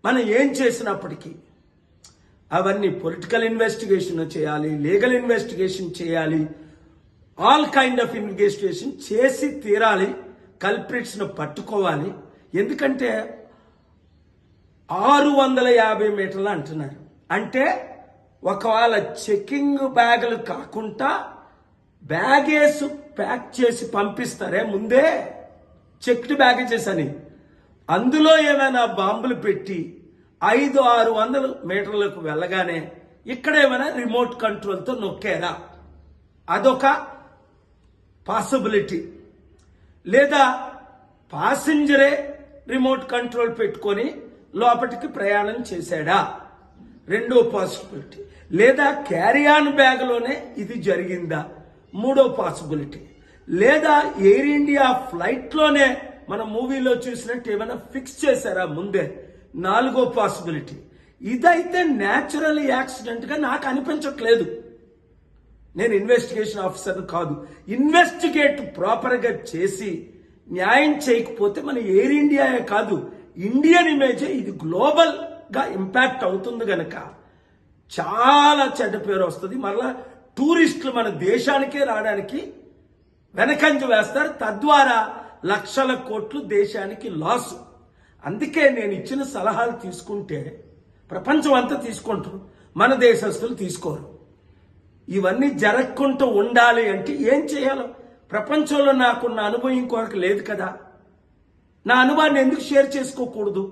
మనం ఏం చేసినప్పటికీ అవన్నీ పొలిటికల్ ఇన్వెస్టిగేషన్ చేయాలి, లీగల్ ఇన్వెస్టిగేషన్ చేయాలి, ఆల్ కైండ్ ఆఫ్ ఇన్వెస్టిగేషన్ చేసి తీరాలి, కల్ప్రిట్స్ను పట్టుకోవాలి. ఎందుకంటే 650 మీటర్లు అంటున్నారు. అంటే ఒకవేళ చెకింగ్ బ్యాగులు కాకుండా బ్యాగేజ్ ప్యాక్ చేసి పంపిస్తారే ముందే, చెక్డ్ బ్యాగేజెస్ అని, అందులో ఏమైనా బాంబులు పెట్టి 500-600 మీటర్లకు వెళ్ళగానే ఇక్కడ ఏమైనా రిమోట్ కంట్రోల్తో నొక్కారా, అదొక పాసిబిలిటీ. లేదా పాసింజరే రిమోట్ కంట్రోల్ పెట్టుకొని లోపలికి ప్రయాణం చేశాడా, రెండో పాసిబిలిటీ. లేదా క్యారీ-ఆన్ బ్యాగ్లోనే ఇది జరిగిందా, మూడో పాసిబిలిటీ. లేదా ఎయిర్ ఇండియా ఫ్లైట్లోనే మన మూవీలో చూసినట్టు ఏమైనా ఫిక్స్ చేశారా ముందే, నాలుగో పాసిబిలిటీ. ఇదైతే న్యాచురల్ యాక్సిడెంట్గా నాకు అనిపించట్లేదు. నేను ఇన్వెస్టిగేషన్ ఆఫీసర్ కాదు. ఇన్వెస్టిగేట్ ప్రాపర్గా చేసి న్యాయం చేయకపోతే మన ఎయిర్ ఇండియాయే కాదు, ఇండియన్ ఇమేజే ఇది గ్లోబల్గా ఇంపాక్ట్ అవుతుంది గనక చాలా చెడ్డ పేరు వస్తుంది. మరలా టూరిస్టులు మన దేశానికే రావడానికి వెనకంజ వేస్తారు, తద్వారా లక్షల కోట్లు దేశానికి లాస్. అందుకే నేను ఇచ్చిన సలహాలు తీసుకుంటే ప్రపంచం అంతా తీసుకుంటారు, మన దేశస్తులు తీసుకోరు. ఇవన్నీ జరగకుండా ఉండాలి అంటే ఏం చేయాలో ప్రపంచంలో నాకున్న అనుభవం ఇంకొకరికి లేదు కదా. నా అనుభవాన్ని ఎందుకు షేర్ చేసుకోకూడదు?